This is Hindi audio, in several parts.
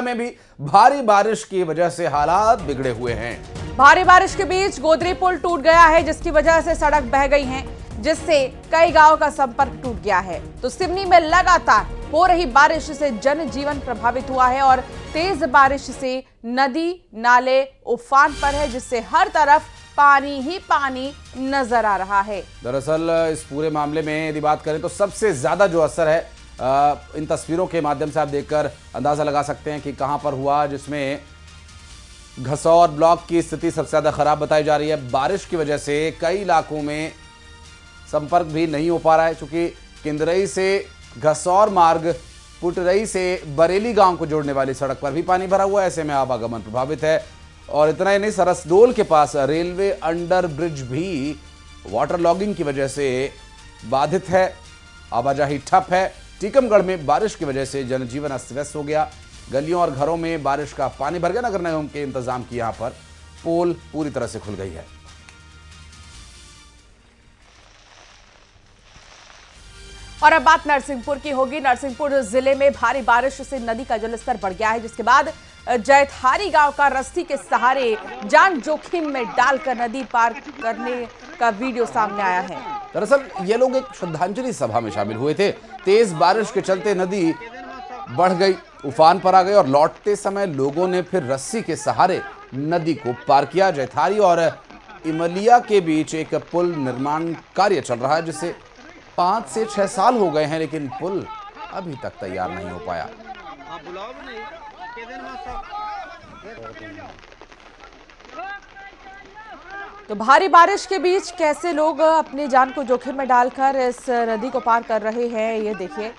में भी भारी बारिश की वजह से हालात बिगड़े हुए हैं। भारी बारिश के बीच गोदरी पुल टूट गया है, जिसकी वजह से सड़क बह गई है, जिससे कई गांवों का संपर्क टूट गया है। तो सिवनी में लगातार हो रही बारिश से जनजीवन प्रभावित हुआ है और तेज बारिश से नदी नाले उफान पर है, जिससे हर तरफ पानी ही पानी नजर आ रहा है। दरअसल इस पूरे मामले में यदि बात करें तो सबसे ज्यादा जो असर है इन तस्वीरों के माध्यम से आप देखकर अंदाजा लगा सकते हैं कि कहां पर हुआ, जिसमें घसौर ब्लॉक की स्थिति सबसे ज्यादा खराब बताई जा रही है। बारिश की वजह से कई इलाकों में संपर्क भी नहीं हो पा रहा है, क्योंकि किंदरई से घसौर मार्ग पुटरई से बरेली गांव को जोड़ने वाली सड़क पर भी पानी भरा हुआ है। ऐसे में आवागमन प्रभावित है। और इतना ही नहीं, सरसडोल के पास रेलवे अंडर ब्रिज भी वाटर लॉगिंग की वजह से बाधित है, आवाजाही ठप है। टीकमगढ़ में बारिश की वजह से जनजीवन अस्त व्यस्त हो गया। गलियों और घरों में बारिश का पानी भर गया। नगर निगम के इंतजाम की यहां पर पोल पूरी तरह से खुल गई है। और अब बात नरसिंहपुर की होगी। नरसिंहपुर जिले में भारी बारिश से नदी का जलस्तर बढ़ गया है, जिसके बाद जैतहारी गांव का रस्सी के सहारे जान जोखिम में डालकर नदी पार करने का वीडियो सामने आया है। दरअसल ये लोग एक श्रद्धांजलि सभा में शामिल हुए थे। तेज बारिश के चलते नदी बढ़ गई, उफान पर आ गई और लौटते समय लोगों ने फिर रस्सी के सहारे नदी को पार किया। जैतहारी और इमलिया के बीच एक पुल निर्माण कार्य चल रहा है, जिसे 5 से 6 साल हो गए हैं, लेकिन पुल अभी तक तैयार नहीं हो पाया। तो भारी बारिश के बीच कैसे लोग अपनी जान को जोखिम में डालकर इस नदी को पार कर रहे हैं, ये देखिए।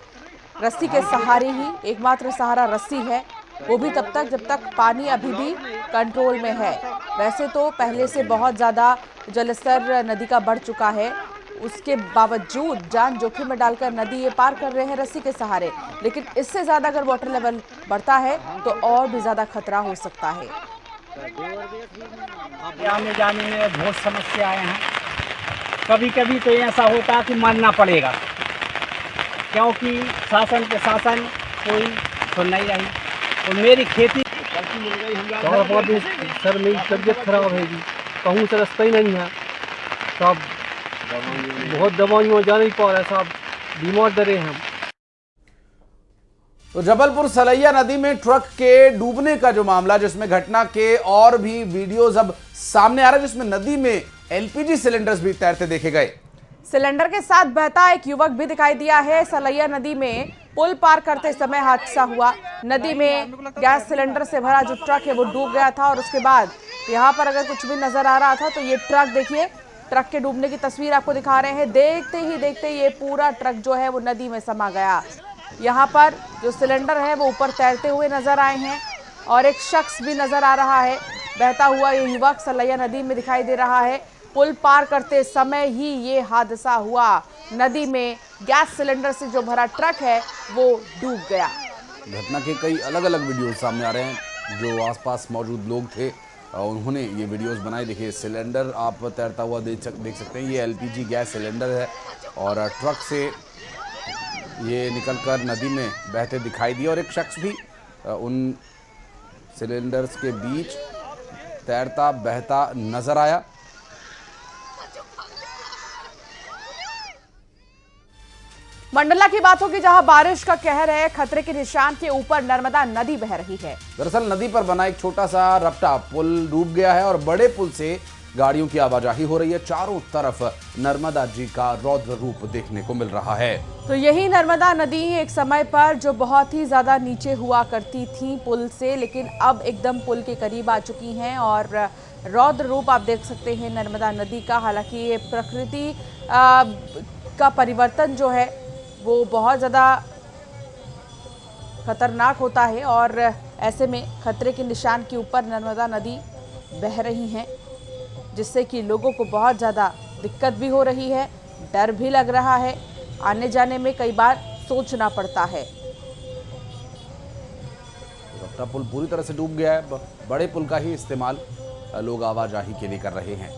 रस्सी के सहारे ही, एकमात्र सहारा रस्सी है, वो भी तब तक जब तक पानी अभी भी कंट्रोल में है। वैसे तो पहले से बहुत ज़्यादा जलस्तर नदी का बढ़ चुका है, उसके बावजूद जान जोखिम में डालकर नदी ये पार कर रहे हैं रस्सी के सहारे। लेकिन इससे ज़्यादा अगर वाटर लेवल बढ़ता है तो और भी ज़्यादा खतरा हो सकता है। आने जाने में बहुत समस्याएं हैं। कभी कभी तो ऐसा होता है कि मानना पड़ेगा, क्योंकि शासन प्रशासन कोई सुन नहीं रही। और मेरी खेती सर मेरी तबीयत खराब है जी, कहूँ से रास्ता ही नहीं है साहब, बहुत दवाइयों जा नहीं पा रहे साहब, बीमार डरे हैं हम। तो जबलपुर सलैया नदी में ट्रक के डूबने का जो मामला, जिसमें घटना के और भी वीडियोस अब सामने आ रहा है, जिसमें नदी में एलपीजी सिलेंडर्स भी तैरते देखे गए। सिलेंडर के साथ बहता एक युवक भी दिखाई दिया है। सलैया नदी में पुल पार करते समय हादसा हुआ। नदी में गैस सिलेंडर से भरा जो ट्रक है वो डूब गया था और उसके बाद यहाँ पर अगर कुछ भी नजर आ रहा था तो ये ट्रक देखिए, ट्रक के डूबने की तस्वीर आपको दिखा रहे हैं। देखते ही देखते ये पूरा ट्रक जो है वो नदी में समा गया। यहाँ पर जो सिलेंडर है वो ऊपर तैरते हुए नजर आए हैं और एक शख्स भी नजर आ रहा है। बहता हुआ ये युवक सलैया नदी में दिखाई दे रहा है। पुल पार करते समय ही ये हादसा हुआ। नदी में गैस सिलेंडर से जो भरा ट्रक है वो डूब गया। घटना के कई अलग अलग वीडियो सामने आ रहे हैं। जो आसपास मौजूद लोग थे उन्होंने ये वीडियोस बनाए। देखिए, सिलेंडर आप तैरता हुआ देख सकते हैं। ये एलपीजी गैस सिलेंडर है और ट्रक से ये निकलकर नदी में बहते दिखाई दिए और एक शख्स भी उन सिलेंडर्स के बीच तैरता बहता नजर आया। मंडला की बात होगी, जहां बारिश का कहर है। खतरे के निशान के ऊपर नर्मदा नदी बह रही है। दरअसल नदी पर बना एक छोटा सा रपटा पुल डूब गया है और बड़े पुल से गाड़ियों की आवाजाही हो रही है। चारों तरफ नर्मदा जी का रौद्र रूप देखने को मिल रहा है। तो यही नर्मदा नदी एक समय पर जो बहुत ही ज्यादा नीचे हुआ करती थी पुल से, लेकिन अब एकदम पुल के करीब आ चुकी हैं और रौद्र रूप आप देख सकते हैं नर्मदा नदी का। हालांकि ये प्रकृति का परिवर्तन जो है वो बहुत ज़्यादा खतरनाक होता है और ऐसे में खतरे के निशान के ऊपर नर्मदा नदी बह रही हैं, जिससे कि लोगों को बहुत ज़्यादा दिक्कत भी हो रही है, डर भी लग रहा है। आने जाने में कई बार सोचना पड़ता है। रपटा पुल पूरी तरह से डूब गया है। बड़े पुल का ही इस्तेमाल लोग आवाजाही के लिए कर रहे हैं।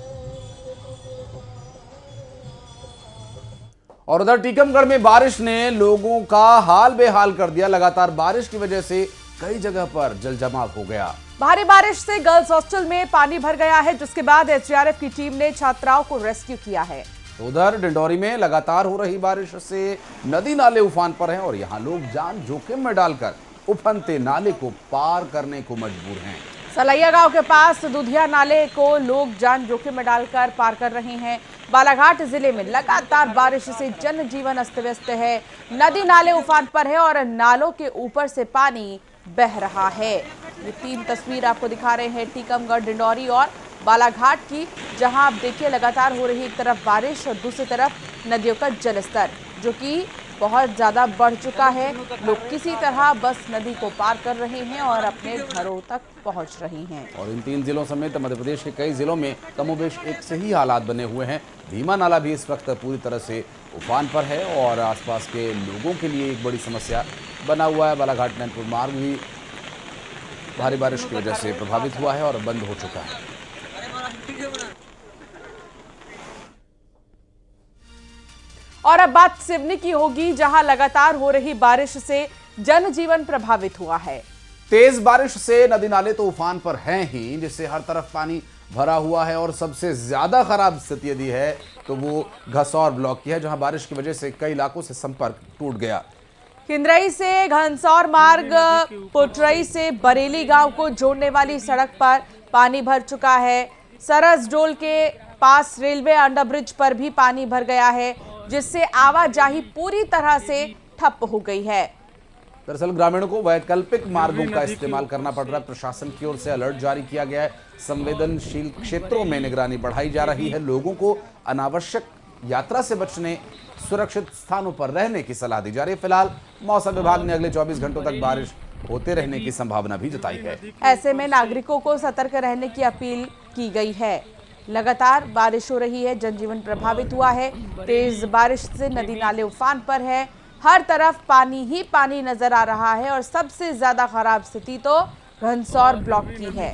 और उधर टीकमगढ़ में बारिश ने लोगों का हाल बेहाल कर दिया। लगातार बारिश की वजह से कई जगह पर जल जमाव हो गया। भारी बारिश से गर्ल्स हॉस्टल में पानी भर गया है, जिसके बाद एसडीआरएफ की टीम ने छात्राओं को रेस्क्यू किया है। उधर डिंडौरी में लगातार हो रही बारिश से नदी नाले उफान पर हैं और यहां लोग जान जोखिम में डालकर उफनते नाले को पार करने को मजबूर हैं। सलैया गांव के पास दुधिया नाले को लोग जान जोखिम में डालकर पार कर रहे हैं। बालाघाट जिले में लगातार बारिश से जनजीवन अस्त व्यस्त है। नदी नाले उफान पर है और नालों के ऊपर से पानी बह रहा है। ये 3 तस्वीर आपको दिखा रहे हैं टीकमगढ़, डिंडौरी और बालाघाट की, जहां आप देखिए लगातार हो रही एक तरफ बारिश और दूसरी तरफ नदियों का जलस्तर जो कि बहुत ज़्यादा बढ़ चुका है। लोग किसी तरह बस नदी को पार कर रहे हैं और अपने घरों तक पहुंच रहे हैं। और इन 3 जिलों समेत मध्य प्रदेश के कई जिलों में कमोबेश एक से ही हालात बने हुए हैं। भीमा नाला भी इस वक्त पूरी तरह से उफान पर है और आसपास के लोगों के लिए एक बड़ी समस्या बना हुआ है। बालाघाट नैनपुर मार्ग भी भारी बारिश की वजह से प्रभावित हुआ है और बंद हो चुका है। और अब बात सिवनी की होगी, जहां लगातार हो रही बारिश से जनजीवन प्रभावित हुआ है। तेज बारिश से नदी नाले तो उफान पर हैं ही, जिससे हर तरफ पानी भरा हुआ है और सबसे ज्यादा खराब स्थिति यदि है तो वो घसौर ब्लॉक की है, जहां बारिश की वजह से कई इलाकों से संपर्क टूट गया। किंद्रई से घनसौर मार्ग पोटरई से बरेली गांव को जोड़ने वाली सड़क पर पानी भर चुका है। सरसडोल के पास रेलवे अंडरब्रिज पर भी पानी भर गया है, जिससे आवाजाही पूरी तरह से ठप हो गई है। दरअसल ग्रामीणों को वैकल्पिक मार्गों का इस्तेमाल करना पड़ रहा है। प्रशासन की ओर से अलर्ट जारी किया गया है। संवेदनशील क्षेत्रों में निगरानी बढ़ाई जा रही है। लोगों को अनावश्यक यात्रा से बचने, सुरक्षित स्थानों पर रहने की सलाह दी जा रही है। फिलहाल मौसम विभाग ने अगले 24 घंटों तक बारिश होते रहने की संभावना भी जताई है। ऐसे में नागरिकों को सतर्क रहने की अपील की गई है। लगातार बारिश हो रही है, जनजीवन प्रभावित हुआ है। तेज बारिश से नदी नाले उफान पर है। हर तरफ पानी ही पानी नजर आ रहा है और सबसे ज्यादा खराब स्थिति तो घनसौर ब्लॉक की है।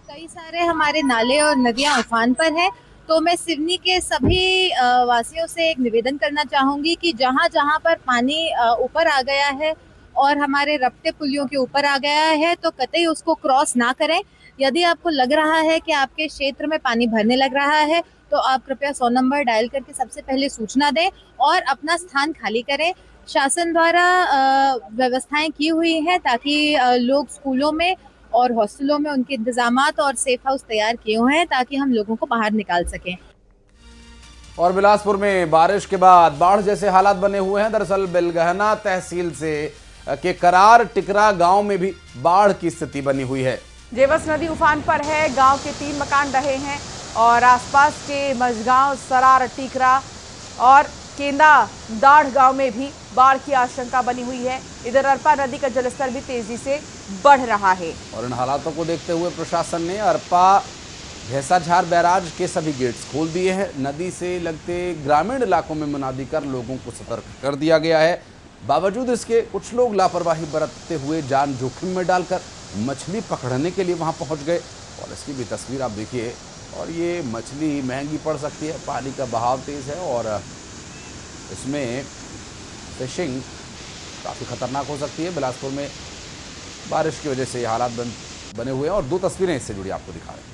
कई सारे हमारे नाले और नदियां उफान पर हैं, तो मैं सिवनी के सभी वासियों से एक निवेदन करना चाहूंगी कि जहां जहां पर पानी ऊपर आ गया है और हमारे रपटे पुलियों के ऊपर आ गया है तो कतई उसको क्रॉस ना करें। यदि आपको लग रहा है कि आपके क्षेत्र में पानी भरने लग रहा है तो आप कृपया 100 नंबर डायल करके सबसे पहले सूचना दें और अपना स्थान खाली करें। शासन द्वारा व्यवस्थाएं की हुई हैं ताकि लोग स्कूलों में और हॉस्टलों में उनके इंतजामात और सेफ हाउस तैयार किए हुए हैं ताकि हम लोगों को बाहर निकाल सकें। और बिलासपुर में बारिश के बाद बाढ़ जैसे हालात बने हुए हैं। दरअसल बेलगहना तहसील से के करार टिकरा गांव में भी बाढ़ की स्थिति बनी हुई है। जेवस नदी उफान पर है। गांव के 3 मकान ढहे हैं और आसपास के मझगांव, सरार, टिकरा और केंदा दाढ़ गांव में भी बाढ़ की आशंका बनी हुई है। इधर अरपा नदी का जलस्तर भी तेजी से बढ़ रहा है। और इन हालातों को देखते हुए प्रशासन ने अरपा भैंसाझार बैराज के सभी गेट्स खोल दिए हैं। नदी से लगते ग्रामीण इलाकों में मुनादी कर लोगों को सतर्क कर दिया गया है। बावजूद इसके कुछ लोग लापरवाही बरतते हुए जान जोखिम में डालकर मछली पकड़ने के लिए वहां पहुंच गए। और इसकी भी तस्वीर आप देखिए। और ये मछली महंगी पड़ सकती है। पानी का बहाव तेज है और इसमें फिशिंग काफ़ी खतरनाक हो सकती है। बिलासपुर में बारिश की वजह से ये हालात बने हुए हैं और 2 तस्वीरें इससे जुड़ी आपको दिखा रहे हैं।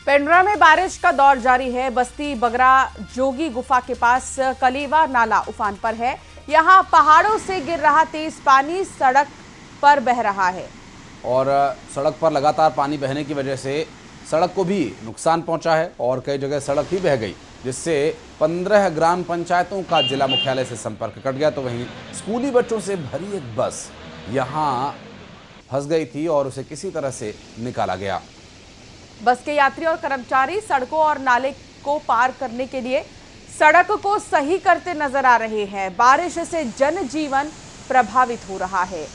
पेंड्रा में बारिश का दौर जारी है। बस्ती बगरा जोगी गुफा के पास कलेवा नाला उफान पर है। यहां पहाड़ों से गिर रहा तेज पानी सड़क पर बह रहा है और सड़क पर लगातार पानी बहने की वजह से सड़क को भी नुकसान पहुंचा है और कई जगह सड़क ही बह गई, जिससे 15 ग्राम पंचायतों का जिला मुख्यालय से संपर्क कट गया। तो वहीं स्कूली बच्चों से भरी एक बस यहां फंस गई थी और उसे किसी तरह से निकाला गया। बस के यात्री और कर्मचारी सड़कों और नाले को पार करने के लिए सड़क को सही करते नजर आ रहे हैं। बारिश से जनजीवन प्रभावित हो रहा है।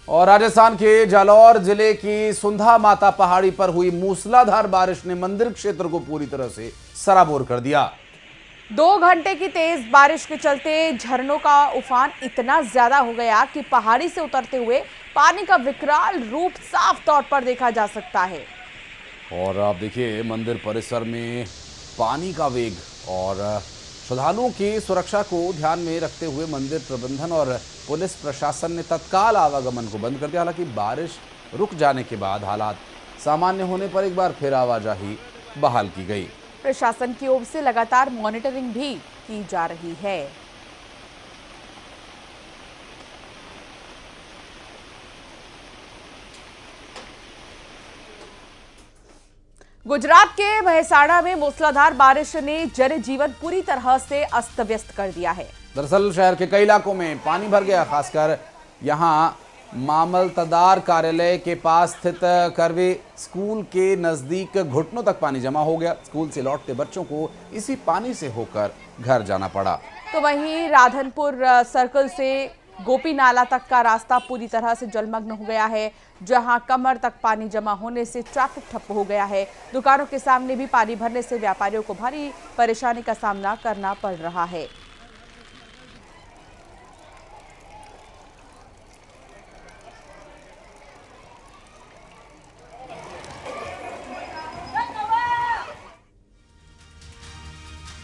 और राजस्थान के जालौर जिले की सुंधा माता पहाड़ी पर हुई मूसलाधार बारिश ने मंदिर क्षेत्र को पूरी तरह से सराबोर कर दिया। 2 घंटे की तेज बारिश के चलते झरनों का उफान इतना ज्यादा हो गया कि पहाड़ी से उतरते हुए पानी का विकराल रूप साफ तौर पर देखा जा सकता है। और आप देखिए मंदिर परिसर में पानी का वेग और श्रद्धालुओं की सुरक्षा को ध्यान में रखते हुए मंदिर प्रबंधन और पुलिस प्रशासन ने तत्काल आवागमन को बंद कर दिया। हालांकि बारिश रुक जाने के बाद हालात सामान्य होने पर एक बार फिर आवाजाही बहाल की गई। प्रशासन की ओर से लगातार मॉनिटरिंग भी की जा रही है। गुजरात के महसाणा में मूसलाधार बारिश ने जनजीवन पूरी तरह से अस्त व्यस्त कर दिया है। दरअसल शहर के कई इलाकों में पानी भर गया, खासकर यहां मामलतदार कार्यालय के पास स्थित करवी स्कूल के नजदीक घुटनों तक पानी जमा हो गया। स्कूल से लौटते बच्चों को इसी पानी से होकर घर जाना पड़ा। तो वहीं राधनपुर सर्कल से गोपी नाला तक का रास्ता पूरी तरह से जलमग्न हो गया है, जहां कमर तक पानी जमा होने से ट्रैफिक ठप हो गया है। दुकानों के सामने भी पानी भरने से व्यापारियों को भारी परेशानी का सामना करना पड़ रहा है।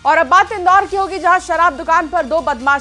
और अब बात इंदौर की होगी, जहां शराब दुकान पर दो बदमाश